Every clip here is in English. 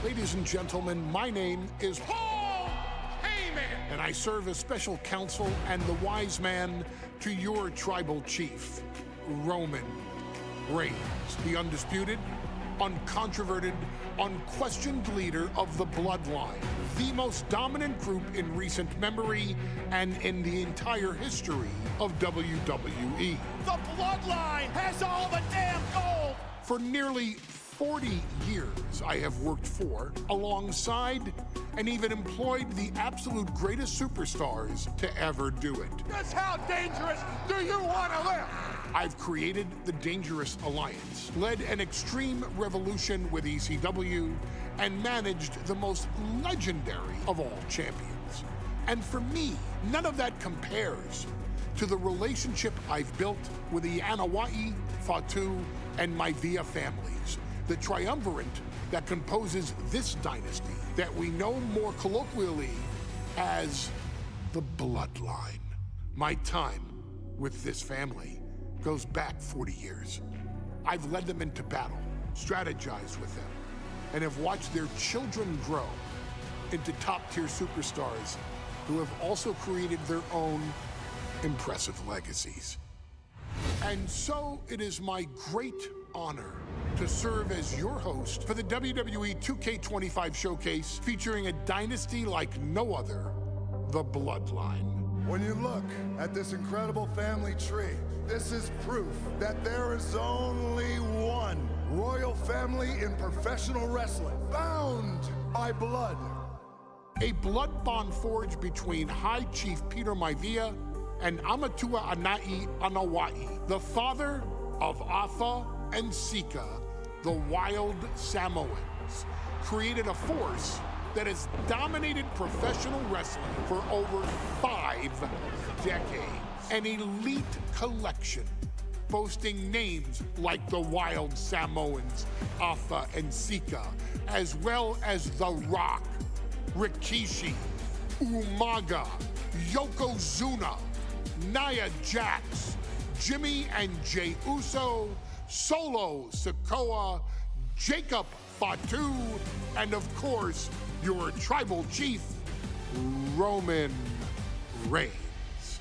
Ladies and gentlemen, my name is Paul Heyman, and I serve as special counsel and the wise man to your tribal chief, Roman Reigns, the undisputed, uncontroverted, unquestioned leader of the Bloodline, the most dominant group in recent memory and in the entire history of WWE. The Bloodline has all the damn gold! For nearly 40 years, I have worked for, alongside, and even employed the absolute greatest superstars to ever do it. Just how dangerous do you want to live? I've created the Dangerous Alliance, led an extreme revolution with ECW, and managed the most legendary of all champions. And for me, none of that compares to the relationship I've built with the Anoa'i, Fatu, and Maivia families, the triumvirate that composes this dynasty that we know more colloquially as the Bloodline. My time with this family goes back 40 years. I've led them into battle, strategized with them, and have watched their children grow into top-tier superstars who have also created their own impressive legacies. And so it is my great honor to serve as your host for the WWE 2K25 showcase featuring a dynasty like no other, the Bloodline. When you look at this incredible family tree, this is proof that there is only one royal family in professional wrestling, bound by blood. A blood bond forged between High Chief Peter Maivia and Amatua Anai Anoa'i, the father of Afa and Sika, the wild Samoans, created a force that has dominated professional wrestling for over 5 decades. An elite collection boasting names like the Wild Samoans, Afa and Sika, as well as The Rock, Rikishi, Umaga, Yokozuna, Nia Jax, Jimmy and Jey Uso, Solo Sikoa, Jacob Fatu, and of course, your tribal chief, Roman Reigns.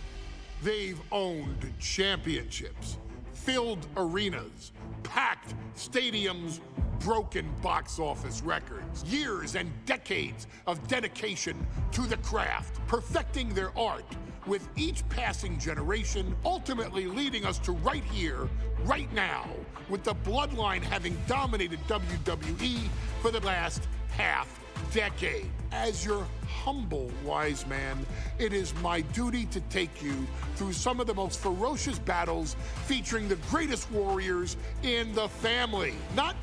They've owned championships, filled arenas, packed stadiums, broken box office records, years and decades of dedication to the craft, perfecting their art with each passing generation, ultimately leading us to right here, right now, with the Bloodline having dominated WWE for the last half decade. As your humble wise man, it is my duty to take you through some of the most ferocious battles featuring the greatest warriors in the family. Not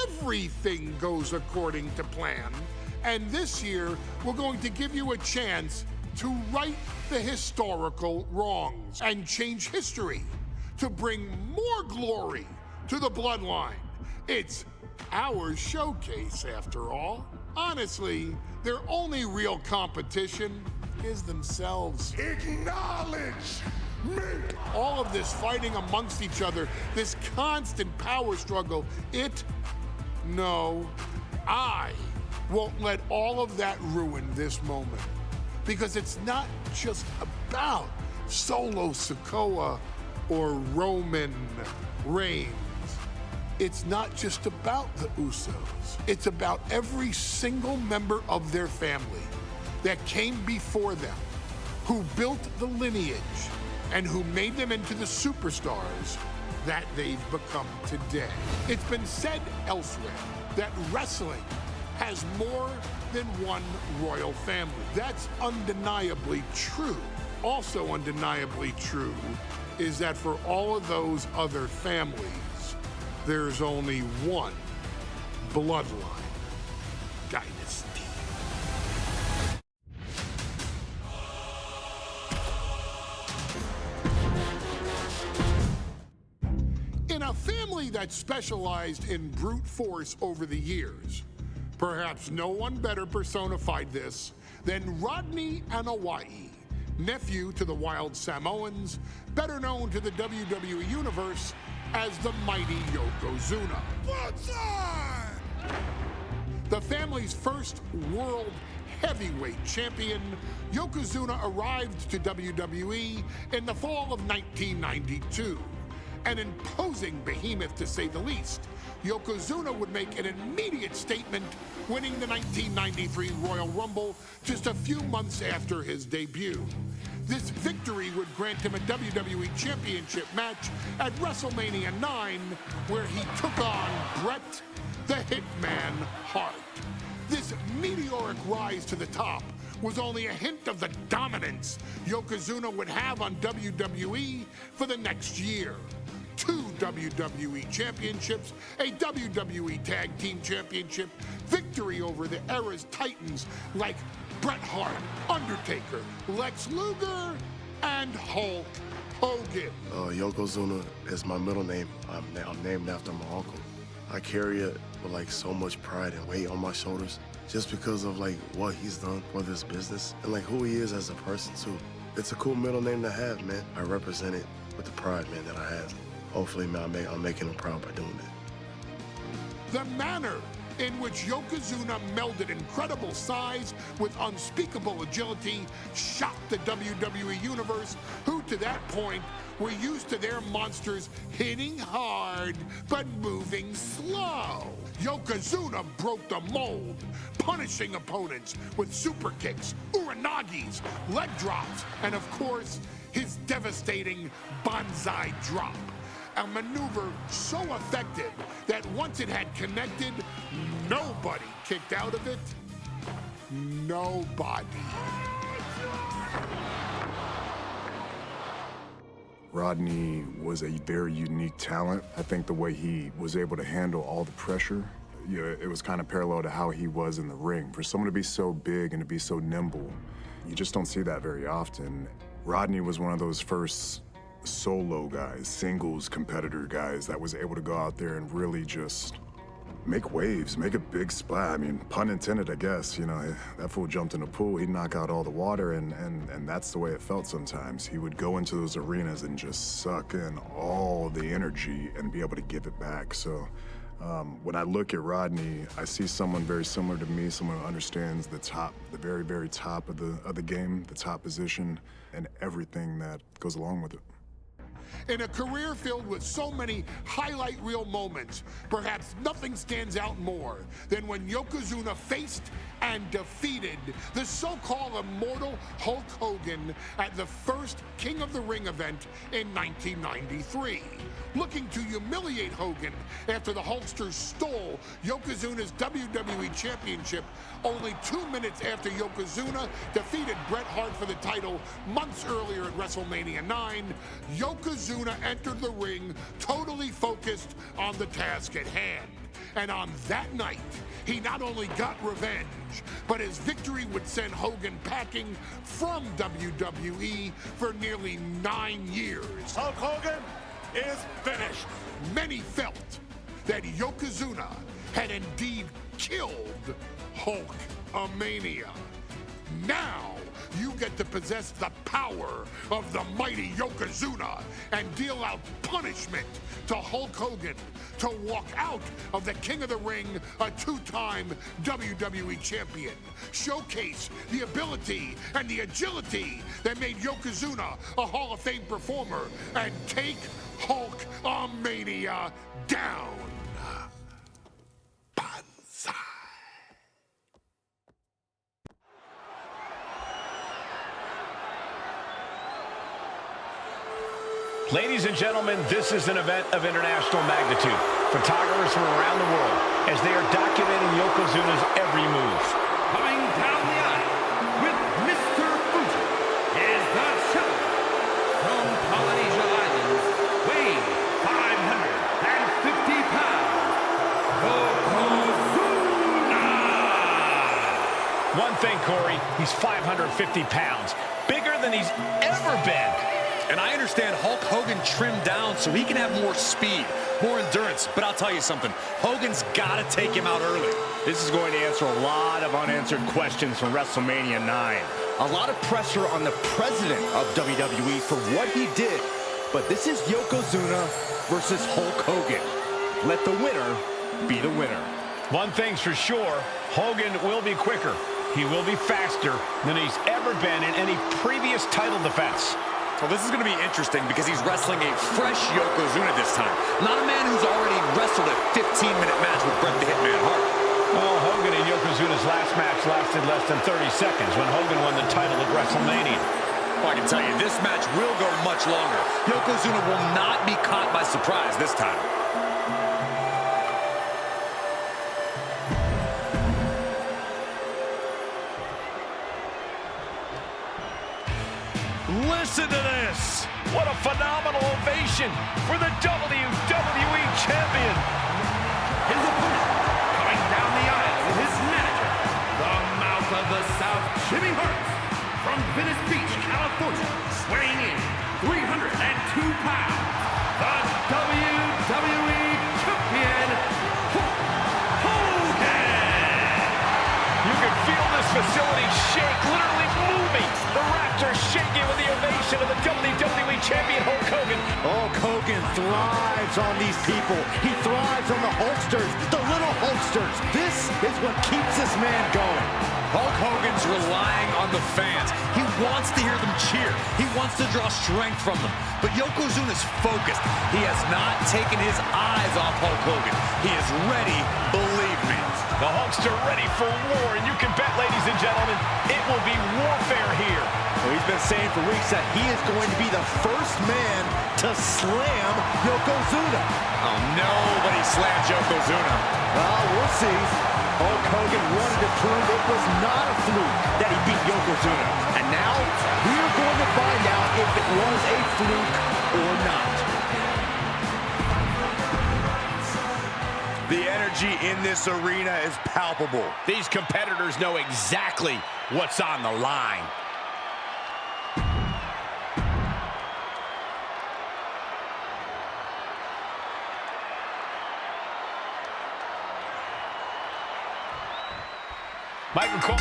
everything goes according to plan, and this year we're going to give you a chance to right the historical wrongs and change history to bring more glory to the Bloodline. It's our showcase, after all. Honestly, their only real competition is themselves. Acknowledge me! All of this fighting amongst each other, this constant power struggle, I won't let all of that ruin this moment. Because it's not just about Solo Sikoa or Roman Reigns. It's not just about the Usos. It's about every single member of their family that came before them, who built the lineage and who made them into the superstars that they've become today. It's been said elsewhere that wrestling has more than one royal family. That's undeniably true. Also undeniably true is that for all of those other families, there's only one Bloodline dynasty. In a family that specialized in brute force over the years, perhaps no one better personified this than Rodney Anoa'i, nephew to the Wild Samoans, better known to the WWE Universe as the mighty Yokozuna. The family's first world heavyweight champion, Yokozuna arrived to WWE in the fall of 1992. An imposing behemoth, to say the least, Yokozuna would make an immediate statement, winning the 1993 Royal Rumble just a few months after his debut. This victory would grant him a WWE Championship match at WrestleMania 9, where he took on Bret the Hitman Hart. This meteoric rise to the top was only a hint of the dominance Yokozuna would have on WWE for the next year. 2 WWE championships, a WWE Tag Team Championship, victory over the era's titans like Bret Hart, Undertaker, Lex Luger, and Hulk Hogan. Yokozuna is my middle name. I'm named after my uncle. I carry it with like so much pride and weight on my shoulders just because of like what he's done for this business and like who he is as a person too. It's a cool middle name to have, man. I represent it with the pride, man, that I have. Hopefully, man, I'm making him proud by doing that. The manner in which Yokozuna melded incredible size with unspeakable agility shocked the WWE Universe, who to that point were used to their monsters hitting hard but moving slow. Yokozuna broke the mold, punishing opponents with super kicks, uranagis, leg drops, and of course, his devastating banzai drop. A maneuver so effective that once it had connected, nobody kicked out of it. Nobody. Rodney was a very unique talent. I think the way he was able to handle all the pressure, it was kind of parallel to how he was in the ring. For someone to be so big and to be so nimble, you just don't see that very often. Rodney was one of those first solo guys, singles competitor guys that was able to go out there and really just make waves, make a big splash. I mean, pun intended, I guess. You know, that fool jumped in the pool, he'd knock out all the water, and that's the way it felt sometimes. He would go into those arenas and just suck in all the energy and be able to give it back. So when I look at Rodney, I see someone very similar to me, someone who understands the top, the very, very top of the game, the top position, and everything that goes along with it. In a career filled with so many highlight reel moments, perhaps nothing stands out more than when Yokozuna faced and defeated the so-called immortal Hulk Hogan at the first King of the Ring event in 1993. Looking to humiliate Hogan after the Hulkster stole Yokozuna's WWE Championship only 2 minutes after Yokozuna defeated Bret Hart for the title months earlier at WrestleMania 9, Yokozuna entered the ring totally focused on the task at hand. And on that night, he not only got revenge, but his victory would send Hogan packing from WWE for nearly 9 years. Hulk Hogan is finished. Many felt that Yokozuna had indeed killed Hulkamania. Now, you get to possess the power of the mighty Yokozuna and deal out punishment to Hulk Hogan to walk out of the King of the Ring, a 2-time WWE champion. Showcase the ability and the agility that made Yokozuna a Hall of Fame performer and take Hulkamania down. Banzai. Ladies and gentlemen, this is an event of international magnitude. Photographers from around the world as they are documenting Yokozuna's every move. Coming down the aisle with Mr. Fuji is the challenger from Polynesia Islands, weighing 550 pounds, Yokozuna! One thing, Corey, he's 550 pounds, bigger than he's ever been. And I understand Hulk Hogan trimmed down so he can have more speed, more endurance. But I'll tell you something, Hogan's got to take him out early. This is going to answer a lot of unanswered questions from WrestleMania 9. A lot of pressure on the president of WWE for what he did. But this is Yokozuna versus Hulk Hogan. Let the winner be the winner. One thing's for sure, Hogan will be quicker. He will be faster than he's ever been in any previous title defense. Well, this is going to be interesting because he's wrestling a fresh Yokozuna this time. Not a man who's already wrestled a 15-minute match with Bret the Hitman Hart. Well, Hogan and Yokozuna's last match lasted less than 30 seconds when Hogan won the title at WrestleMania. Well, I can tell you, this match will go much longer. Yokozuna will not be caught by surprise this time. Listen to this! What a phenomenal ovation for the WWE Champion! His opponent, coming down the aisle with his manager, the Mouth of the South, Jimmy Hart, from Venice Beach, California, weighing in 302 pounds, the WWE Champion, Hulk Hogan! You can feel this facility shake, literally moving. The Raptors shaking with the ovation of the WWE Champion, Hulk Hogan. Hulk Hogan thrives on these people. He thrives on the Hulksters, the little Hulksters. This is what keeps this man going. Hulk Hogan's relying on the fans. He wants to hear them cheer. He wants to draw strength from them. But Yokozuna's focused. He has not taken his eyes off Hulk Hogan. He is ready, believe me. The Hulkster ready for war, and you can bet, ladies and gentlemen, it will be warfare here. Well, he's been saying for weeks that he is going to be the first man to slam Yokozuna. Oh, nobody slams Yokozuna. Well, we'll see. Hulk Hogan wanted to prove it was not a fluke that he beat Yokozuna. And now, we're going to find out if it was a fluke or not. The energy in this arena is palpable. These competitors know exactly what's on the line. Michael Cole.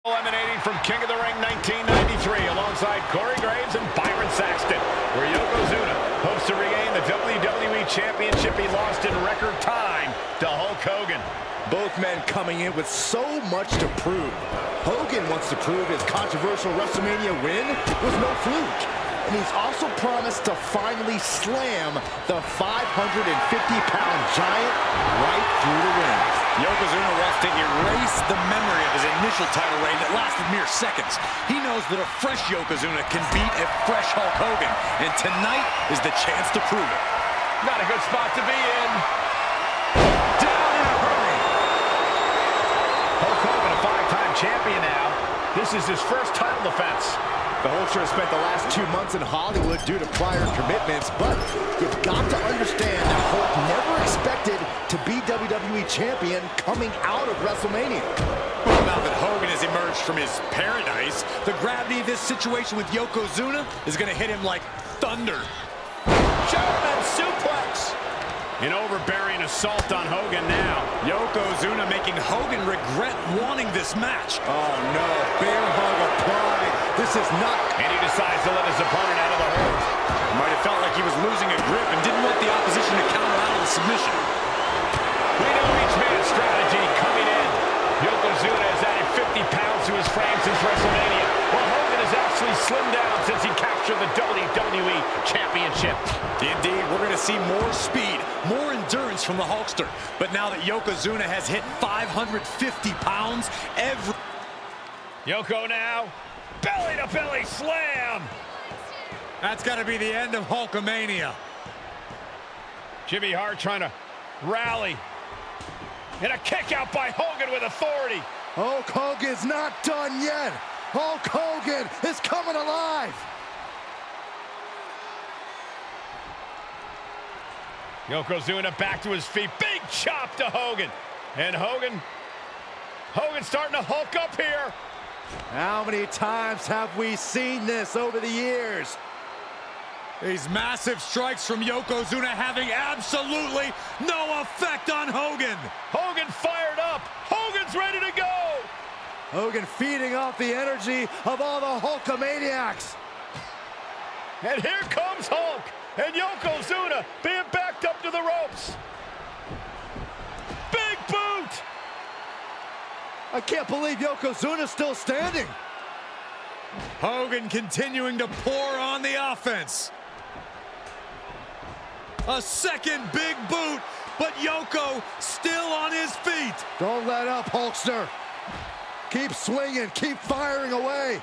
Emanating from King of the Ring 1993 alongside Corey Graves and Byron Saxton, where Yokozuna hopes to regain the WWE Championship he lost in record time to Hulk Hogan. Both men coming in with so much to prove. Hogan wants to prove his controversial WrestleMania win was no fluke. And he's also promised to finally slam the 550-pound giant right through the ring. Yokozuna wants to erase the memory of his initial title reign that lasted mere seconds. He knows that a fresh Yokozuna can beat a fresh Hulk Hogan, and tonight is the chance to prove it. Not a good spot to be in. Down in a hurry. Hulk Hogan, a five-time champion now. This is his first title defense. The Hulkster has spent the last 2 months in Hollywood due to prior commitments, but you've got to understand that Hulk never expected to be WWE Champion coming out of WrestleMania. Well, now that Hogan has emerged from his paradise, the gravity of this situation with Yokozuna is going to hit him like thunder. German suplex. An overbearing assault on Hogan now. Yokozuna making Hogan regret wanting this match. Oh no, bear hug of pride. This is not... And he decides to let his opponent out of the hold. Might have felt like he was losing a grip and didn't want the opposition to counter out of the submission. We know each man's strategy coming in. Yokozuna has added 50 pounds to his frame since WrestleMania, while Hogan has actually slimmed down since he captured the WWE Championship. Indeed, we're going to see more speed, more endurance from the Hulkster. But now that Yokozuna has hit 550 pounds, Yoko now, belly-to-belly slam. That's got to be the end of Hulkamania. Jimmy Hart trying to rally. And a kick out by Hogan with authority. Hulk Hogan's not done yet. Hulk Hogan is coming alive. Yokozuna back to his feet. Big chop to Hogan. And Hogan's starting to hulk up here. How many times have we seen this over the years? These massive strikes from Yokozuna having absolutely no effect on Hogan. Hogan fired up. Hogan's ready to go. Hogan feeding off the energy of all the Hulkamaniacs. And here comes Hulk. And Yokozuna being backed up to the ropes. Big boot! I can't believe Yokozuna's still standing. Hogan continuing to pour on the offense. A second big boot, but Yoko still on his feet. Don't let up, Hulkster. Keep swinging, keep firing away.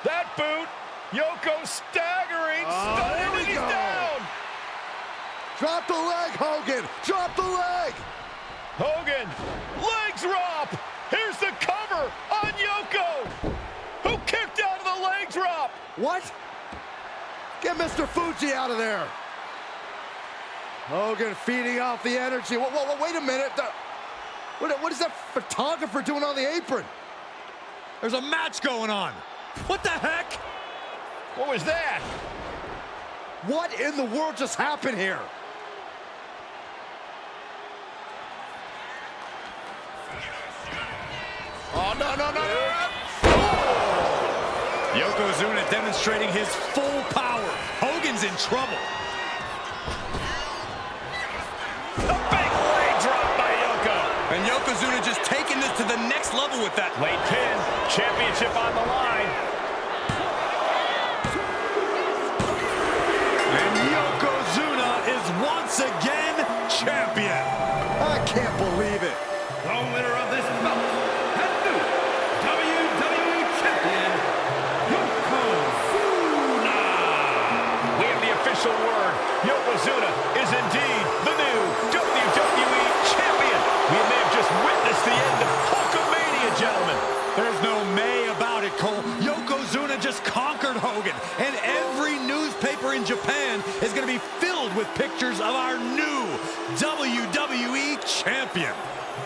That boot, Yoko staggering, There we and he's go. down. Drop the leg, Hogan. Drop the leg. Hogan, leg drop. Here's the cover on Yoko, who kicked out of the leg drop. What? Get Mr. Fuji out of there. Hogan feeding off the energy. Whoa, wait a minute. What is that photographer doing on the apron? There's a match going on. What the heck? What was that? What in the world just happened here? Oh, no. Yokozuna demonstrating his full power. Hogan's in trouble. A big leg drop by Yoko. And Yokozuna just taking this to the next level with that. Late pin, championship on the line. And Yokozuna is once again champion. I can't believe it. The winner of this bout and new WWE Champion, Yokozuna. We have the official word. Yokozuna is indeed the new WWE Champion. We may have just witnessed the end of Hulkamania, gentlemen. There's no may about it, Cole. Yokozuna just conquered Hogan, and every newspaper in Japan is going to be filled with pictures of our new WWE Champion.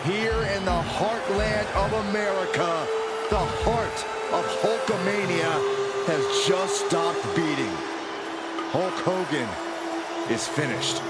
Here in the heartland of America, the heart of Hulkamania has just stopped beating. Hulk Hogan is finished.